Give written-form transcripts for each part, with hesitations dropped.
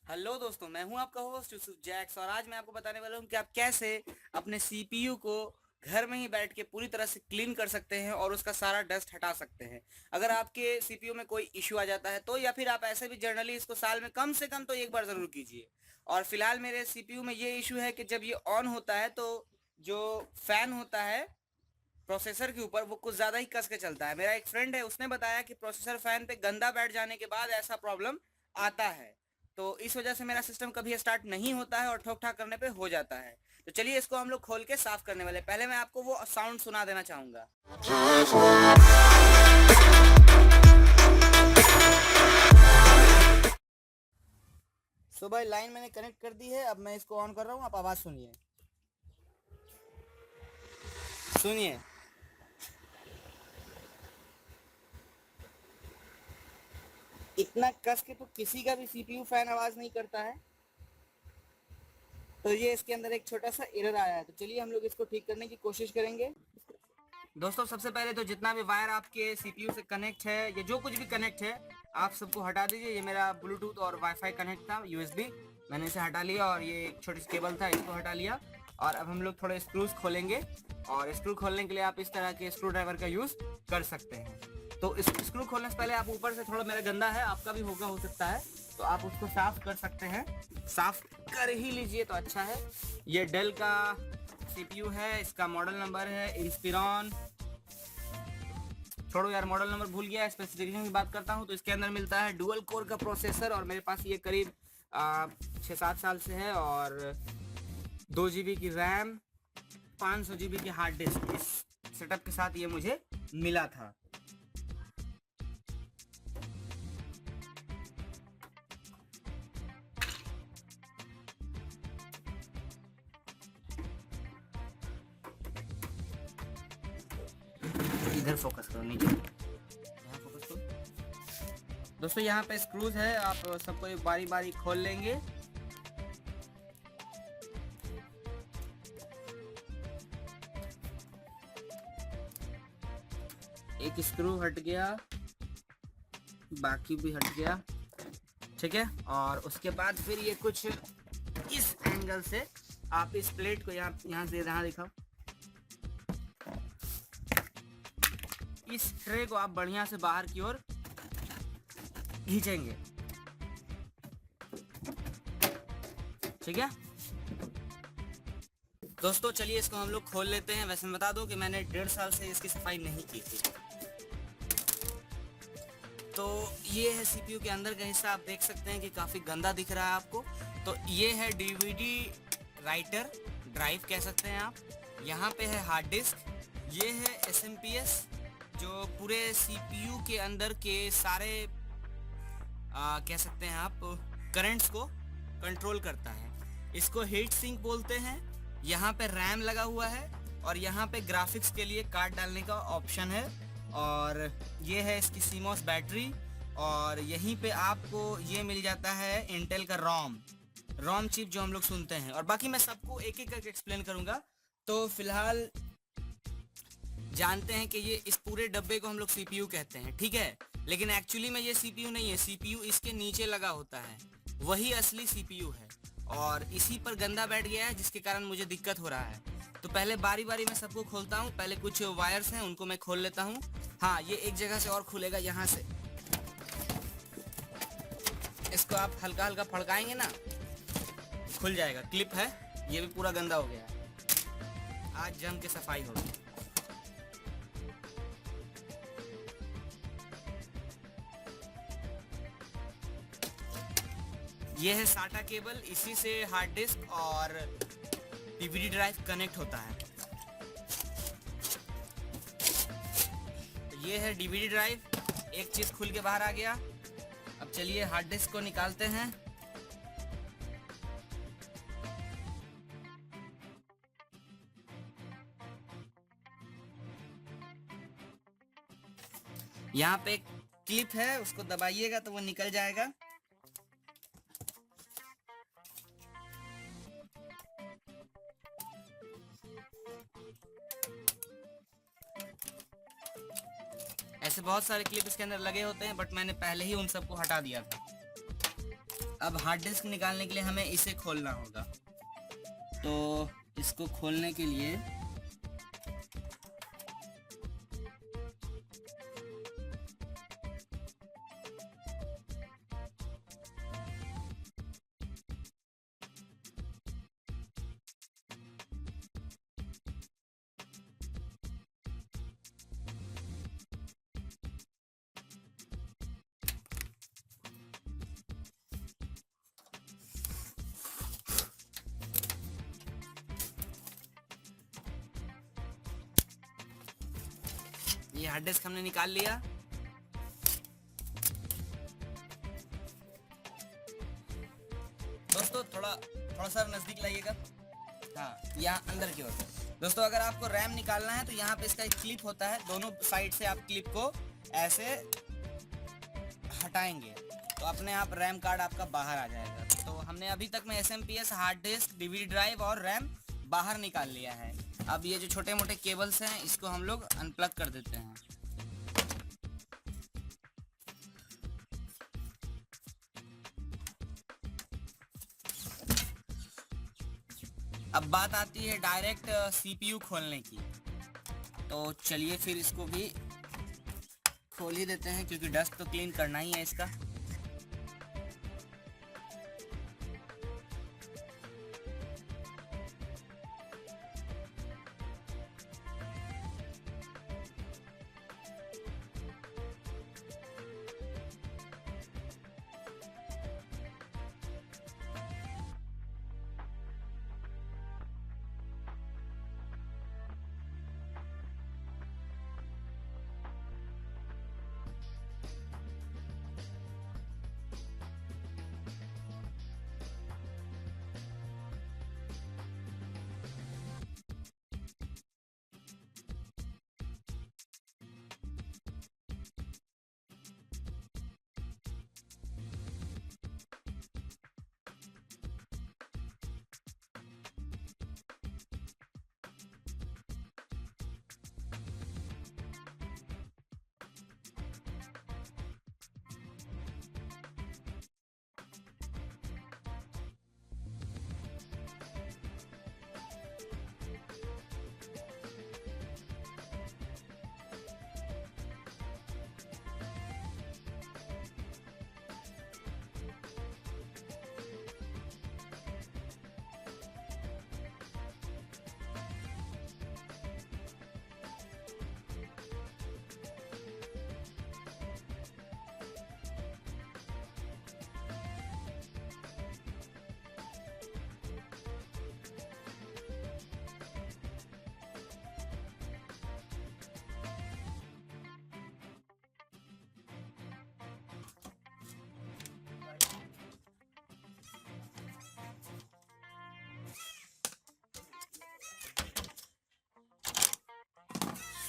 Hello दोस्तों, मैं हूं आपका होस्ट यूसुफ जैक्स और आज मैं आपको बताने वाला हूं कि आप कैसे अपने सीपीयू को घर में ही बैठ के पूरी तरह से क्लीन कर सकते हैं और उसका सारा डस्ट हटा सकते हैं। अगर आपके सीपीयू में कोई इश्यू आ जाता है तो या फिर आप ऐसे भी जनरली इसको साल में कम से कम तो एक बार ज़रूर कीजिए। और फिलहाल मेरे सीपीयू में ये इशू है कि जब ये ऑन होता है तो जो फैन होता है प्रोसेसर के ऊपर वो कुछ ज़्यादा ही कस के चलता है। मेरा एक फ्रेंड है, उसने बताया कि प्रोसेसर फैन पे गंदा बैठ जाने के बाद ऐसा प्रॉब्लम आता है। तो इस वजह से मेरा सिस्टम कभी स्टार्ट नहीं होता है और ठोक ठाक करने पे हो जाता है। तो चलिए इसको हम लोग खोल के साफ करने वाले। पहले मैं आपको वो साउंड सुना देना चाहूंगा। सो भाई, लाइन मैंने कनेक्ट कर दी है। अब मैं इसको ऑन कर रहा हूँ, आप आवाज़ सुनिए। सुनिए, इतना कस के तो किसी का भी सीपीयू फैन आवाज़ नहीं करता है। तो ये इसके अंदर एक छोटा सा एरर आया है। तो चलिए हम लोग इसको ठीक करने की कोशिश करेंगे। दोस्तों, सबसे पहले तो जितना भी वायर आपके सीपीयू से कनेक्ट है, ये जो कुछ भी कनेक्ट है, आप सबको हटा दीजिए। ये मेरा ब्लूटूथ और वाईफाई कनेक्ट था, यूएसबी, मैंने इसे हटा लिया। और ये एक छोटी सी केबल था, इसको हटा लिया। और अब हम लोग थोड़े स्क्रूज खोलेंगे। और स्क्रू खोलने के लिए आप इस तरह के स्क्रू ड्राइवर का यूज़ कर सकते हैं। तो इस स्क्रू खोलने से पहले आप ऊपर से, थोड़ा मेरा गंदा है, आपका भी होगा, हो सकता है, तो आप उसको साफ कर सकते हैं। साफ कर ही लीजिए तो अच्छा है। ये डेल का सीपीयू है, इसका मॉडल नंबर है इंस्पिरॉन, छोड़ो यार, मॉडल नंबर भूल गया। स्पेसिफिकेशन की बात करता हूँ तो इसके अंदर मिलता है डुअल कोर का प्रोसेसर और मेरे पास ये करीब 6-7 साल से है। और 2 GB की रैम, 500 GB की हार्ड डिस्क, इस सेटअप के साथ ये मुझे मिला था। इधर फोकस करो, नीचे यहाँ फोकस करो। दोस्तों, यहाँ पे स्क्रूज है, आप सबको बारी बारी खोल लेंगे। एक स्क्रू हट गया, बाकी भी हट गया, ठीक है। और उसके बाद फिर ये कुछ इस एंगल से आप इस प्लेट को यहाँ से यहाँ दिखाओ, इस ट्रे को आप बढ़िया से बाहर की ओर खींचेंगे, ठीक है। दोस्तों, चलिए इसको हम लोग खोल लेते हैं। वैसे मैं बता दूं कि मैंने 1.5 साल से इसकी सफाई नहीं की थी। तो ये है सीपीयू के अंदर का हिस्सा, आप देख सकते हैं कि काफ़ी गंदा दिख रहा है आपको। तो ये है डीवीडी राइटर, ड्राइव कह सकते हैं आप। यहाँ पे है हार्ड डिस्क, ये है एसएमपीएस जो पूरे सीपीयू के अंदर के सारे कह सकते हैं आप करंट्स को कंट्रोल करता है। इसको हीट सिंक बोलते हैं। यहाँ पे रैम लगा हुआ है और यहाँ पे ग्राफिक्स के लिए कार्ड डालने का ऑप्शन है। और ये है इसकी सीमोस बैटरी। और यहीं पे आपको ये मिल जाता है इंटेल का रोम चिप जो हम लोग सुनते हैं। और बाकी मैं सबको एक एक करके एक्सप्लेन करूँगा। तो फिलहाल जानते हैं कि ये इस पूरे डब्बे को हम लोग सीपीयू कहते हैं, ठीक है। लेकिन एक्चुअली में ये सीपीयू नहीं है, सीपीयू इसके नीचे लगा होता है, वही असली सीपीयू है। और इसी पर गंदा बैठ गया है जिसके कारण मुझे दिक्कत हो रहा है। तो पहले बारी बारी मैं सबको खोलता हूँ। पहले कुछ वायर्स हैं उनको मैं खोल लेता हूँ। हाँ, ये एक जगह से और खुलेगा, यहाँ से। इसको आप हल्का हल्का फड़काएंगे ना, खुल जाएगा। क्लिप है, ये भी पूरा गंदा हो गया है। आज जम के सफाई होगी। ये है साटा केबल, इसी से हार्ड डिस्क और डीवीडी ड्राइव कनेक्ट होता है। तो ये है डीवीडी ड्राइव, एक चीज खुल के बाहर आ गया। अब चलिए हार्ड डिस्क को निकालते हैं। यहाँ पे एक क्लिप है, उसको दबाइएगा तो वो निकल जाएगा। ऐसे बहुत सारे क्लिप इसके अंदर लगे होते हैं, बट मैंने पहले ही उन सबको हटा दिया था। अब हार्ड डिस्क निकालने के लिए हमें इसे खोलना होगा। तो इसको खोलने के लिए ये हार्ड डिस्क हमने निकाल लिया। दोस्तों थोड़ा सा नजदीक लाइएगा। हाँ, यहाँ अंदर की ओर। दोस्तों अगर आपको रैम निकालना है तो यहाँ पे इसका एक क्लिप होता है, दोनों साइड से आप क्लिप को ऐसे हटाएंगे तो अपने आप रैम कार्ड आपका बाहर आ जाएगा। तो हमने अभी तक में SMPS, hard disk, DVD drive और रैम बाहर निकाल लिया है। अब ये जो छोटे मोटे केबल्स हैं इसको हम लोग अनप्लग कर देते हैं। अब बात आती है डायरेक्ट CPU खोलने की। तो चलिए फिर इसको भी खोल ही देते हैं क्योंकि डस्ट तो क्लीन करना ही है इसका।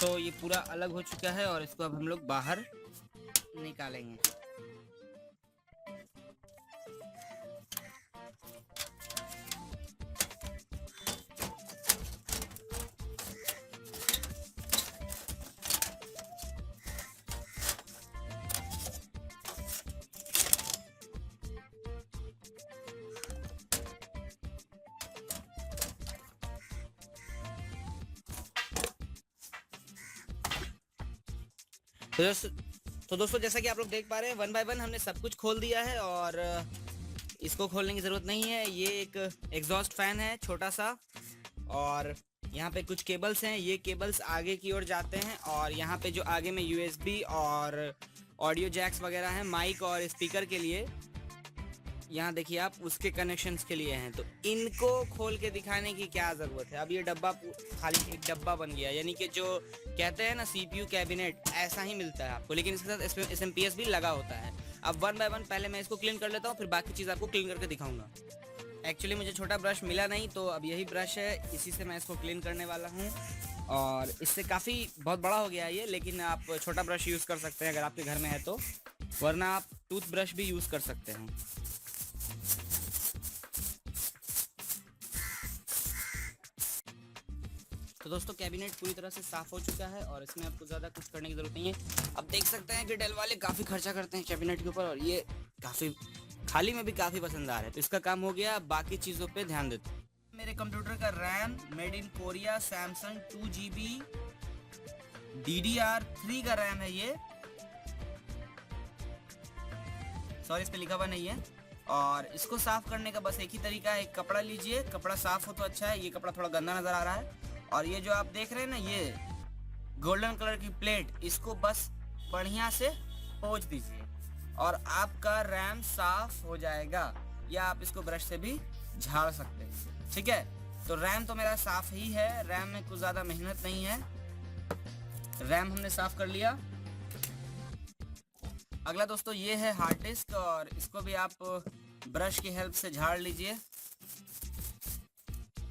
तो ये पूरा अलग हो चुका है और इसको अब हम लोग बाहर निकालेंगे। तो दोस्तों जैसा कि आप लोग देख पा रहे हैं 1 बाय 1 हमने सब कुछ खोल दिया है और इसको खोलने की ज़रूरत नहीं है। ये एक एग्जॉस्ट फैन है छोटा सा और यहाँ पे कुछ केबल्स हैं। ये केबल्स आगे की ओर जाते हैं और यहाँ पे जो आगे में USB और ऑडियो जैक्स वगैरह हैं माइक और स्पीकर के लिए, यहाँ देखिए आप उसके कनेक्शंस के लिए हैं। तो इनको खोल के दिखाने की क्या ज़रूरत है। अब ये डब्बा खाली एक डब्बा बन गया, यानी कि जो कहते हैं ना CPU कैबिनेट, ऐसा ही मिलता है आपको, लेकिन इसके साथ SMPS भी लगा होता है। अब 1 बाय 1 पहले मैं इसको क्लीन कर लेता हूँ, फिर बाकी चीज़ आपको क्लीन करके दिखाऊंगा। एक्चुअली मुझे छोटा ब्रश मिला नहीं तो अब यही ब्रश है, इसी से मैं इसको क्लीन करने वाला हूँ। और इससे काफ़ी बहुत बड़ा हो गया है ये, लेकिन आप छोटा ब्रश यूज़ कर सकते हैं अगर आपके घर में है तो, वरना आप टूथ ब्रश भी यूज़ कर सकते हैं। तो दोस्तों कैबिनेट पूरी तरह से साफ़ हो चुका है और इसमें आपको ज़्यादा कुछ करने की ज़रूरत नहीं है। अब देख सकते हैं कि डेल वाले काफ़ी खर्चा करते हैं कैबिनेट के ऊपर और ये काफ़ी खाली में भी काफ़ी पसंद आ रहा है। तो इसका काम हो गया, बाकी चीज़ों पे ध्यान देते हैं। मेरे कंप्यूटर का RAM made in Korea Samsung 2GB DDR3 का रैम है ये, सॉरी इस पे लिखा हुआ नहीं है। और इसको साफ करने का बस एक ही तरीका है, एक कपड़ा लीजिए, कपड़ा साफ हो तो अच्छा है, ये कपड़ा थोड़ा गंदा नज़र आ रहा है। और ये जो आप देख रहे हैं ना, ये गोल्डन कलर की प्लेट, इसको बस बढ़िया से पोंछ दीजिए और आपका रैम साफ हो जाएगा, या आप इसको ब्रश से भी झाड़ सकते हैं। ठीक है, तो रैम तो मेरा साफ ही है, रैम में कुछ ज़्यादा मेहनत नहीं है। रैम हमने साफ कर लिया। अगला दोस्तों ये है हार्ड डिस्क, और इसको भी आप ब्रश की हेल्प से झाड़ लीजिए।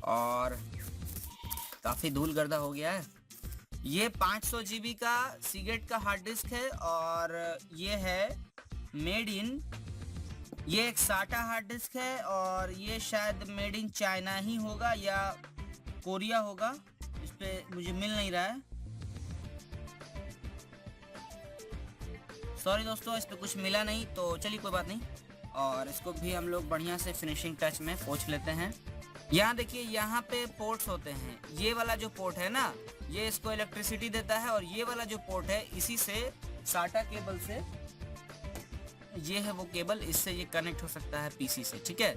और काफ़ी धूल गर्दा हो गया है। ये 500 GB का सीगेट का हार्ड डिस्क है, और ये है मेड इन, ये एक साटा हार्ड डिस्क है, और ये शायद मेड इन चाइना ही होगा या कोरिया होगा, इस पे मुझे मिल नहीं रहा है, सॉरी दोस्तों इस पे कुछ मिला नहीं, तो चलिए कोई बात नहीं। और इसको भी हम लोग बढ़िया से फिनिशिंग टच में पोंछ लेते हैं। यहाँ देखिए, यहाँ पे पोर्ट्स होते हैं, ये वाला जो पोर्ट है ना, ये इसको इलेक्ट्रिसिटी देता है, और ये वाला जो पोर्ट है इसी से साटा केबल से, ये है वो केबल, इससे ये कनेक्ट हो सकता है पीसी से। ठीक है,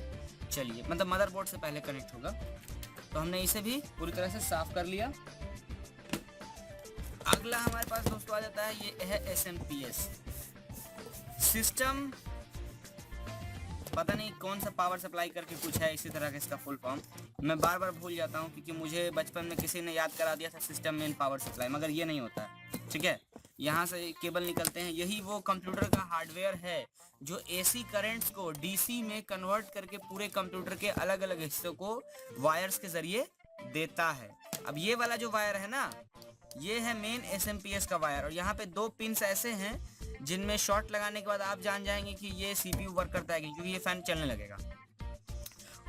चलिए, मतलब मदरबोर्ड से पहले कनेक्ट होगा। तो हमने इसे भी पूरी तरह से साफ कर लिया। अगला हमारे पास दोस्तों आ जाता है, ये है SMPS सिस्टम, पता नहीं कौन सा पावर सप्लाई करके कुछ है इसी तरह का इसका फुल फॉर्म, मैं बार बार भूल जाता हूँ, क्योंकि मुझे बचपन में किसी ने याद करा दिया था सिस्टम मेन पावर सप्लाई, मगर ये नहीं होता है। ठीक है, यहाँ से केबल निकलते हैं, यही वो कंप्यूटर का हार्डवेयर है जो AC करंट्स को DC में कन्वर्ट करके पूरे कंप्यूटर के अलग अलग हिस्सों को वायर्स के जरिए देता है। अब ये वाला जो वायर है ना, ये है मेन SMPS का वायर, और यहाँ पे 2 पिन्स ऐसे हैं जिनमें शॉर्ट लगाने के बाद आप जान जाएंगे कि ये CPU वर्क करता है, क्योंकि ये फैन चलने लगेगा।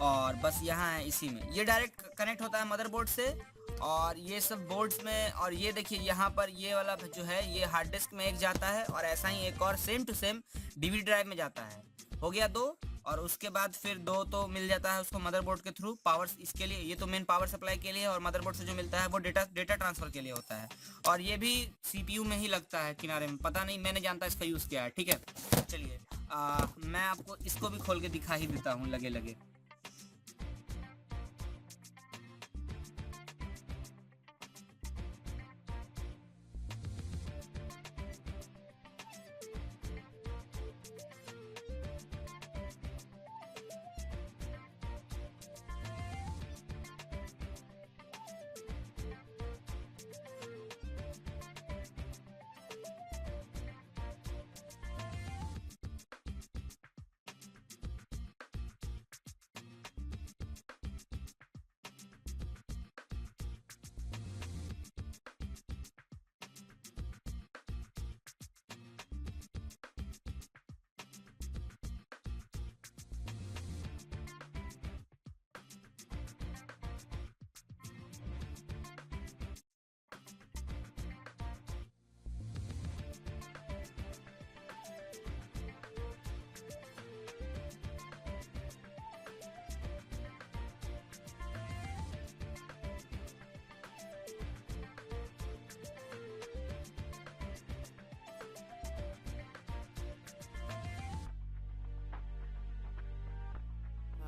और बस यहाँ है, इसी में ये डायरेक्ट कनेक्ट होता है मदरबोर्ड से, और ये सब बोर्ड्स में। और ये देखिए यहाँ पर ये वाला जो है ये हार्ड डिस्क में एक जाता है, और ऐसा ही एक और same to same DVD drive में जाता है। हो गया 2, और उसके बाद फिर 2 तो मिल जाता है उसको मदरबोर्ड के थ्रू पावर, इसके लिए ये तो मेन पावर सप्लाई के लिए, और मदरबोर्ड से जो मिलता है वो डेटा ट्रांसफर के लिए होता है, और ये भी CPU में ही लगता है किनारे में, पता नहीं, मैंने जानता इसका यूज़ किया है। ठीक है, चलिए मैं आपको इसको भी खोल के दिखा ही देता हूँ लगे लगे।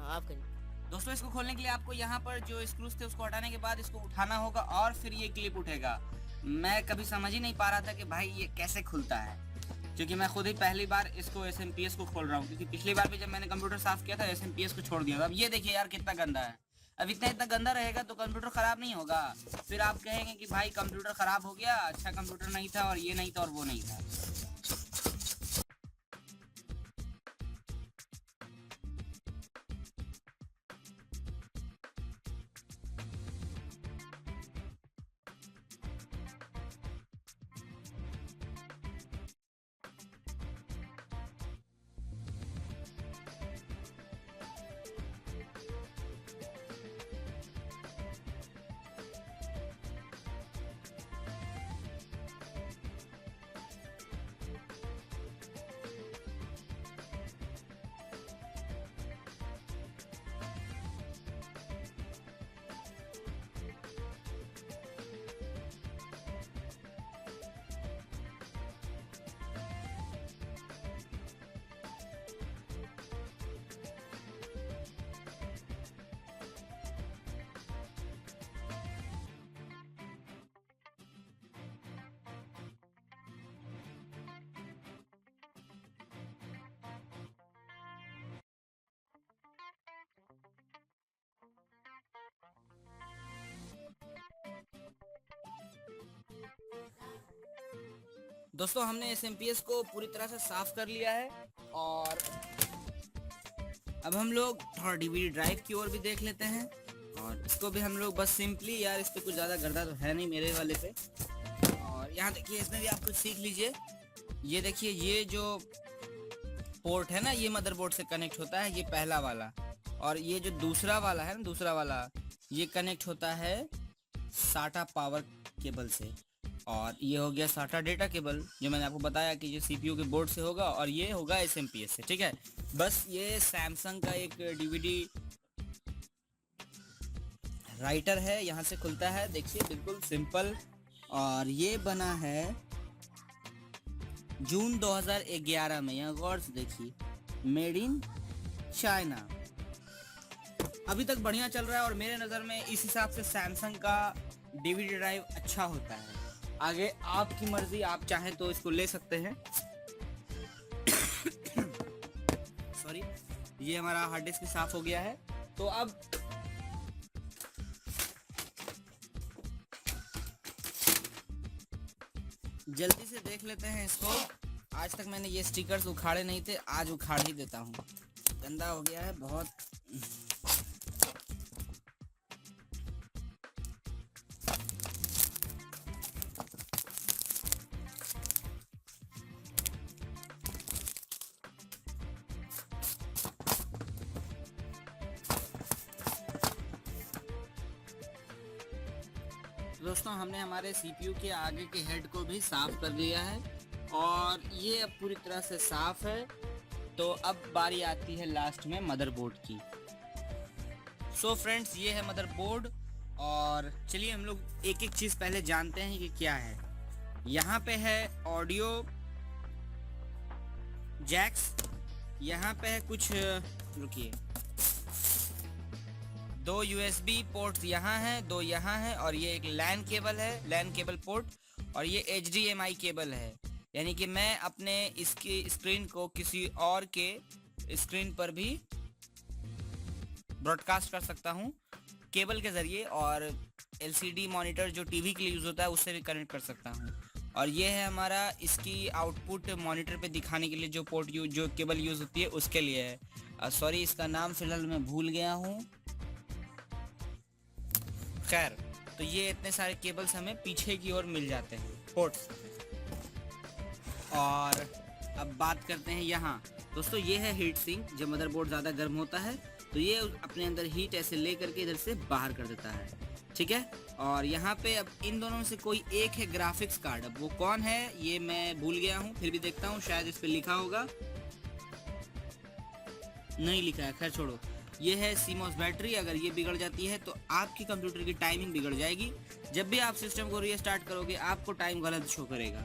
आप करिए। दोस्तों इसको खोलने के लिए आपको यहाँ पर जो स्क्रूज थे उसको हटाने के बाद इसको उठाना होगा, और फिर ये क्लिप उठेगा। मैं कभी समझ ही नहीं पा रहा था कि भाई ये कैसे खुलता है, क्योंकि मैं खुद ही पहली बार इसको SMPS को खोल रहा हूँ, क्योंकि पिछली बार भी जब मैंने कंप्यूटर साफ किया था SMPS को छोड़ दिया था। अब ये देखिए यार कितना गंदा है। अब इतना गंदा रहेगा तो कंप्यूटर ख़राब नहीं होगा, फिर आप कहेंगे कि भाई कंप्यूटर ख़राब हो गया, अच्छा कंप्यूटर नहीं था, और ये नहीं था और वो नहीं था। दोस्तों हमने SMPS को पूरी तरह से साफ कर लिया है और अब हम लोग थोड़ा DVD ड्राइव की ओर भी देख लेते हैं और इसको भी हम लोग बस सिंपली, यार इस पे कुछ ज़्यादा गर्दा तो है नहीं मेरे वाले पे। और यहाँ देखिए इसमें भी आप कुछ सीख लीजिए। ये देखिए ये जो पोर्ट है ना, ये मदरबोर्ड से कनेक्ट होता है, ये पहला वाला। और ये जो दूसरा वाला है ना, दूसरा वाला ये कनेक्ट होता है SATA पावर केबल से। और ये हो गया SATA डेटा केबल जो मैंने आपको बताया कि ये CPU के बोर्ड से होगा और ये होगा SMPS से, ठीक है। बस ये सैमसंग का एक DVD राइटर है, यहाँ से खुलता है, देखिए बिल्कुल सिंपल। और ये बना है जून 2011 में, यहाँ गौर से देखिए, मेड इन चाइना। अभी तक बढ़िया चल रहा है और मेरे नज़र में इस हिसाब से सैमसंग का DVD ड्राइव अच्छा होता है। आगे आपकी मर्जी, आप चाहें तो इसको ले सकते हैं। सॉरी, ये हमारा हार्ड डिस्क साफ हो गया है। तो अब जल्दी से देख लेते हैं इसको। आज तक मैंने ये स्टिकर्स उखाड़े नहीं थे, आज उखाड़ ही देता हूँ, गंदा हो गया है बहुत। दोस्तों हमने हमारे CPU के आगे के हेड को भी साफ कर लिया है और ये अब पूरी तरह से साफ है। तो अब बारी आती है लास्ट में मदरबोर्ड की। सो फ्रेंड्स, ये है मदरबोर्ड और चलिए हम लोग एक एक चीज़ पहले जानते हैं कि क्या है। यहाँ पे है ऑडियो जैक्स, यहाँ पे है कुछ, रुकिए, 2 USB पोर्ट्स यहाँ हैं, 2 यहाँ हैं और ये एक लैन केबल है, लैन केबल पोर्ट, और ये HDMI केबल है। यानी कि मैं अपने इसकी स्क्रीन को किसी और के स्क्रीन पर भी ब्रॉडकास्ट कर सकता हूँ केबल के ज़रिए, और LCD मॉनिटर जो TV के लिए यूज़ होता है उससे भी कनेक्ट कर सकता हूँ। और ये है हमारा, इसकी आउटपुट मॉनिटर पे दिखाने के लिए जो पोर्ट जो केबल यूज़ होती है उसके लिए है। सॉरी, इसका नाम फिलहाल मैं भूल गया हूँ। खैर, तो ये इतने सारे केबल्स हमें पीछे की ओर मिल जाते हैं, पोर्ट्स। और अब बात करते हैं यहाँ। दोस्तों ये है हीट सिंक। जब मदरबोर्ड ज़्यादा गर्म होता है तो ये अपने अंदर हीट ऐसे ले करके इधर से बाहर कर देता है, ठीक है। और यहाँ पे अब इन दोनों में से कोई एक है ग्राफिक्स कार्ड। अब वो कौन है ये मैं भूल गया हूँ, फिर भी देखता हूँ, शायद इस पे लिखा होगा, नहीं लिखा है, खैर छोड़ो। ये है CMOS बैटरी। अगर ये बिगड़ जाती है तो आपकी कंप्यूटर की टाइमिंग बिगड़ जाएगी। जब भी आप सिस्टम को रीस्टार्ट करोगे आपको टाइम गलत शो करेगा।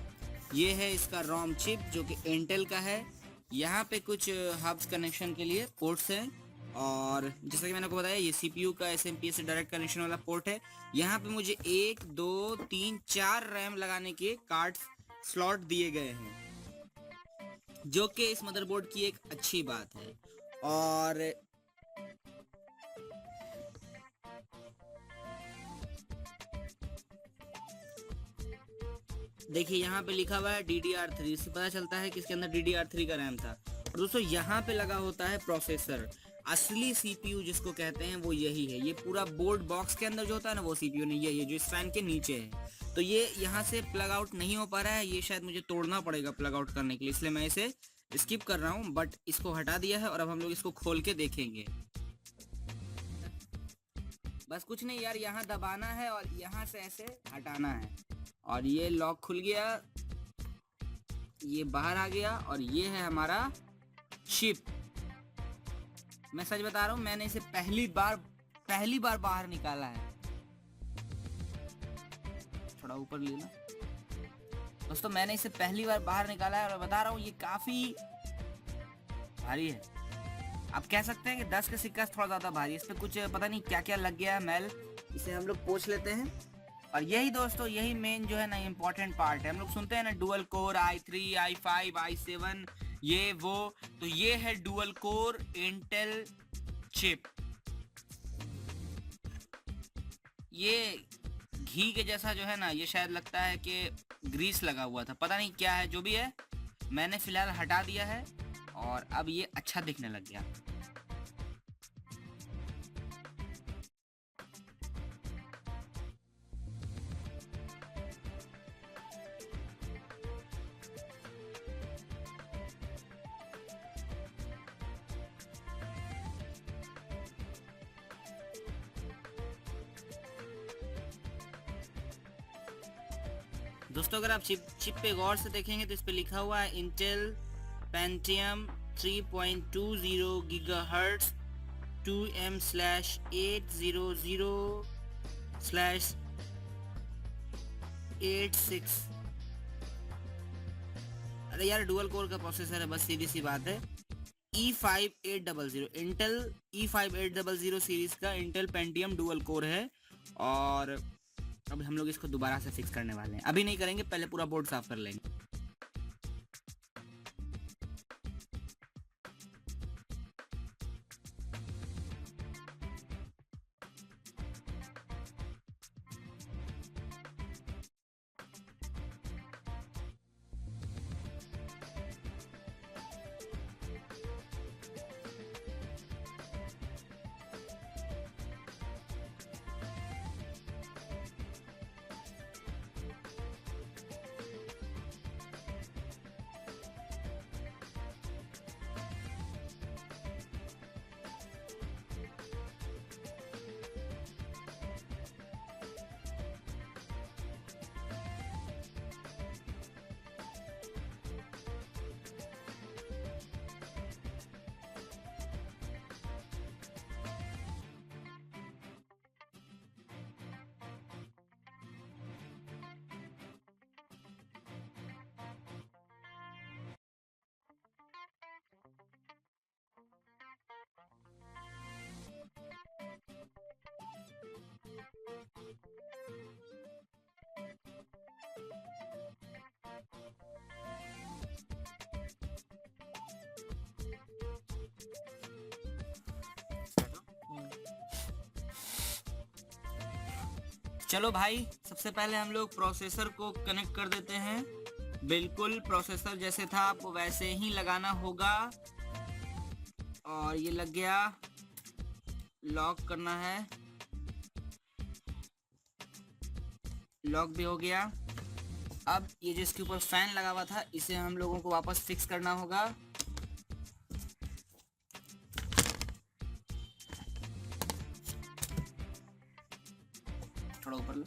ये है इसका रोम चिप जो कि इंटेल का है। यहाँ पे कुछ हब्स कनेक्शन के लिए पोर्ट्स हैं और जैसा कि मैंने आपको बताया ये CPU का SMPS से डायरेक्ट कनेक्शन वाला पोर्ट है। यहाँ पे मुझे 1 2 3 4 रैम लगाने के कार्ड स्लॉट दिए गए हैं, जो कि इस मदरबोर्ड की एक अच्छी बात है। और देखिए यहाँ पे लिखा हुआ है DDR3, इससे पता चलता है कि इसके अंदर DDR3 का रैम था। और दोस्तों यहाँ पे लगा होता है प्रोसेसर। असली CPU जिसको कहते हैं वो यही है। ये पूरा बोर्ड बॉक्स के अंदर जो होता है ना वो CPU नहीं है, ये जो इस फैन के नीचे है। तो ये यहाँ से प्लग आउट नहीं हो पा रहा है, ये शायद मुझे तोड़ना पड़ेगा प्लग आउट करने के लिए, इसलिए मैं इसे स्किप कर रहा हूँ। बट इसको हटा दिया है और अब हम लोग इसको खोल के देखेंगे। बस कुछ नहीं यार, यहाँ दबाना है और यहाँ से ऐसे हटाना है और ये लॉक खुल गया, ये बाहर आ गया और ये है हमारा चिप। मैं सच बता रहा हूँ, मैंने इसे पहली बार बाहर निकाला है। थोड़ा ऊपर लेना दोस्तों, मैंने इसे पहली बार बाहर निकाला है और बता रहा हूँ ये काफी भारी है। आप कह सकते हैं कि 10 का सिक्का थोड़ा ज्यादा भारी है। इस पे कुछ पता नहीं क्या क्या लग गया है मैल, इसे हम लोग पोंछ लेते हैं। और यही दोस्तों, यही मेन जो है ना इम्पोर्टेंट पार्ट है। हम लोग सुनते हैं ना dual core i3 i5 i7 ये वो, तो ये है डुअल कोर इंटेल चिप। ये घी के जैसा जो है ना, ये शायद लगता है कि ग्रीस लगा हुआ था, पता नहीं क्या है, जो भी है मैंने फिलहाल हटा दिया है और अब ये अच्छा दिखने लग गया। दोस्तों अगर आप चिप पे गौर से देखेंगे तो इस पे लिखा हुआ है इंटेल पेंटियम 3.20 गीगाहर्ट्ज 2M/800/86। अरे यार डुअल कोर का प्रोसेसर है, बस सीधी सी बात है। E5800 इंटेल E5800 सीरीज का इंटेल पेंटियम डुअल कोर है। और अब हम लोग इसको दोबारा से फिक्स करने वाले हैं। अभी नहीं करेंगे, पहले पूरा बोर्ड साफ कर लेंगे। चलो भाई, सबसे पहले हम लोग प्रोसेसर को कनेक्ट कर देते हैं। बिल्कुल प्रोसेसर जैसे था आपको वैसे ही लगाना होगा। और ये लग गया, लॉक करना है, लॉक भी हो गया। अब ये जिसके ऊपर फैन लगा हुआ था इसे हम लोगों को वापस फिक्स करना होगा। थोड़ा ऊपर लो।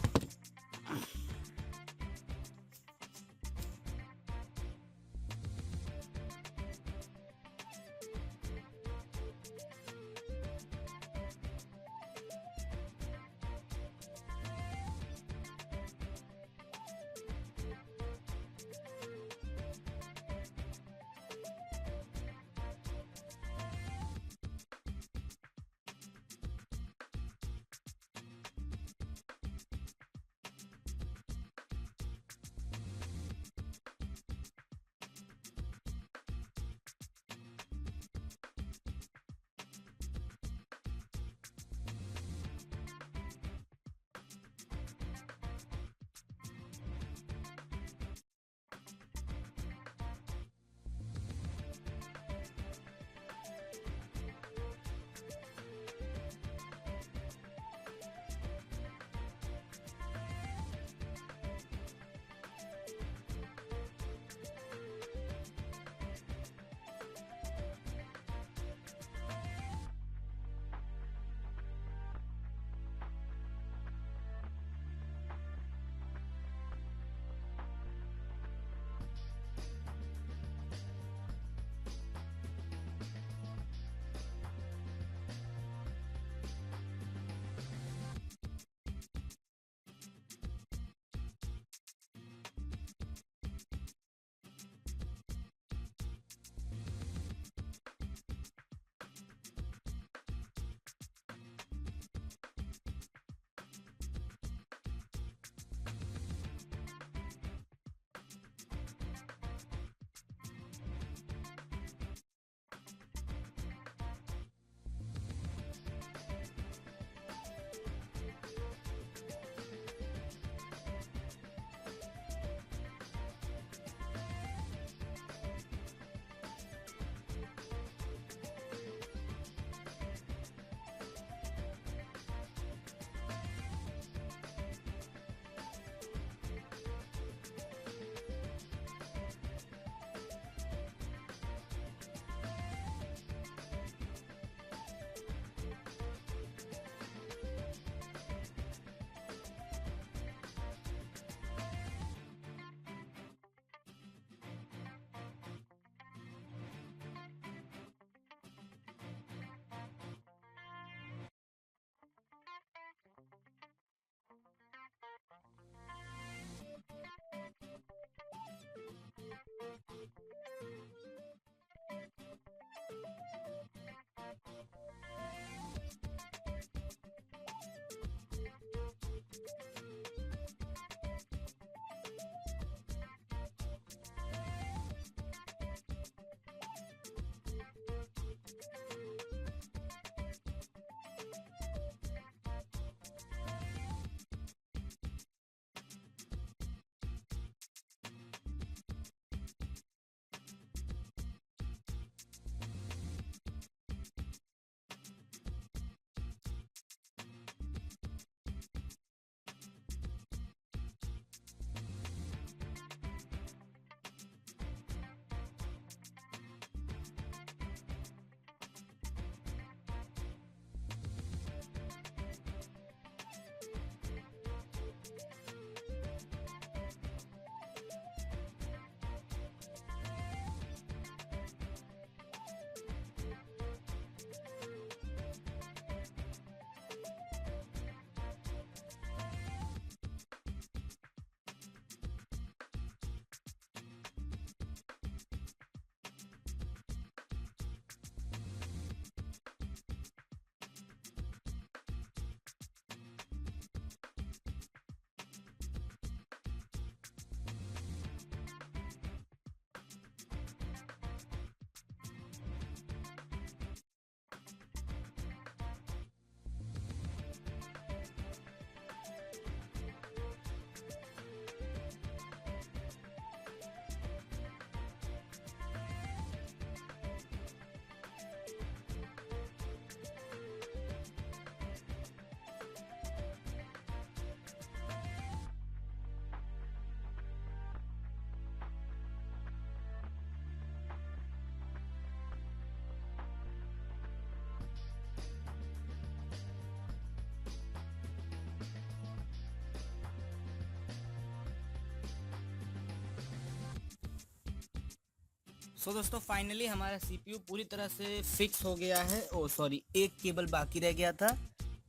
सो दोस्तों फाइनली हमारा सीपीयू पूरी तरह से फिक्स हो गया है। ओ सॉरी, एक केबल बाकी रह गया था,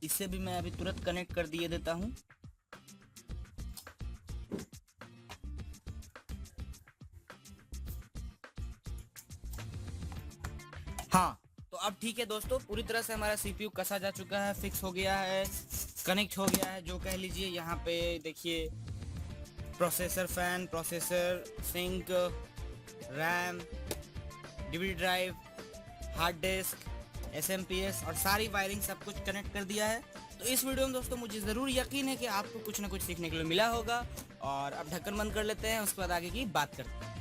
इसे भी मैं अभी तुरंत कनेक्ट कर दिए देता हूँ। हाँ, तो अब ठीक है दोस्तों, पूरी तरह से हमारा सीपीयू कसा जा चुका है, फिक्स हो गया है, कनेक्ट हो गया है जो कह लीजिए। यहाँ पे देखिए processor fan, processor sink, RAM, DVD drive, hard disk, SMPS और सारी वायरिंग सब कुछ कनेक्ट कर दिया है। तो इस वीडियो में दोस्तों मुझे ज़रूर यकीन है कि आपको कुछ ना कुछ सीखने के लिए मिला होगा। और अब ढक्कन बंद कर लेते हैं, उसके बाद आगे की बात करते हैं।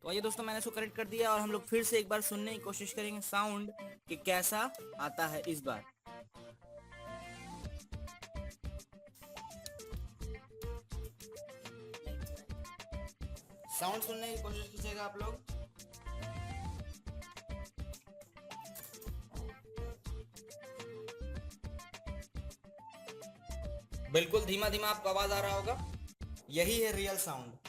तो आइए दोस्तों, मैंने इसको कनेक्ट कर दिया और हम लोग फिर से एक बार सुनने की कोशिश करेंगे साउंड कि कैसा आता है इस बार। साउंड सुनने की कोशिश कीजिएगा आप लोग। बिल्कुल धीमा धीमा आपको आवाज आ रहा होगा, यही है रियल साउंड।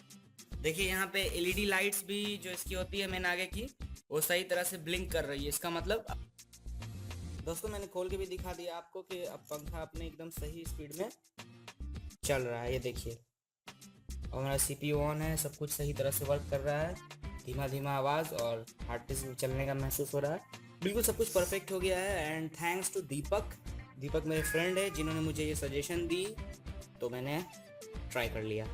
देखिए यहाँ पे एलईडी लाइट्स भी जो इसकी होती है मेन आगे की, वो सही तरह से ब्लिंक कर रही है। इसका मतलब दोस्तों मैंने खोल के भी दिखा दिया आपको कि अब पंखा अपने एकदम सही स्पीड में चल रहा है। ये देखिए, और हमारा सीपीयू ऑन है, सब कुछ सही तरह से वर्क कर रहा है, धीमा धीमा आवाज़ और हार्ड डिस्क चलने का महसूस हो रहा है। बिल्कुल सब कुछ परफेक्ट हो गया है। एंड थैंक्स टू दीपक। दीपक मेरे फ्रेंड है जिन्होंने मुझे ये सजेशन दी, तो मैंने ट्राई कर लिया।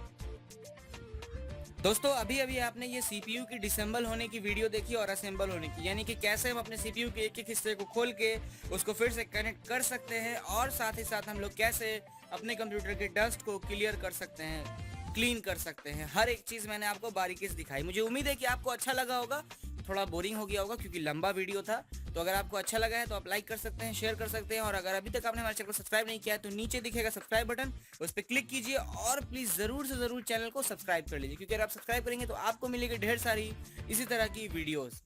दोस्तों अभी अभी आपने ये सीपीयू की डिसेंबल होने की वीडियो देखी और असेंबल होने की, यानी कि कैसे हम अपने सीपीयू के एक एक हिस्से को खोल के उसको फिर से कनेक्ट कर सकते हैं, और साथ ही साथ हम लोग कैसे अपने कंप्यूटर के डस्ट को क्लियर कर सकते हैं, क्लीन कर सकते हैं। हर एक चीज़ मैंने आपको बारीकी से दिखाई। मुझे उम्मीद है कि आपको अच्छा लगा होगा। थोड़ा बोरिंग हो गया होगा क्योंकि लंबा वीडियो था। तो अगर आपको अच्छा लगा है तो आप लाइक कर सकते हैं, शेयर कर सकते हैं, और अगर अभी तक आपने हमारे चैनल को सब्सक्राइब नहीं किया है तो नीचे दिखेगा सब्सक्राइब बटन, उस पर क्लिक कीजिए और प्लीज़ ज़रूर से ज़रूर चैनल को सब्सक्राइब कर लीजिए, क्योंकि अगर आप सब्सक्राइब करेंगे तो आपको मिलेगी ढेर सारी इसी तरह की वीडियोज़।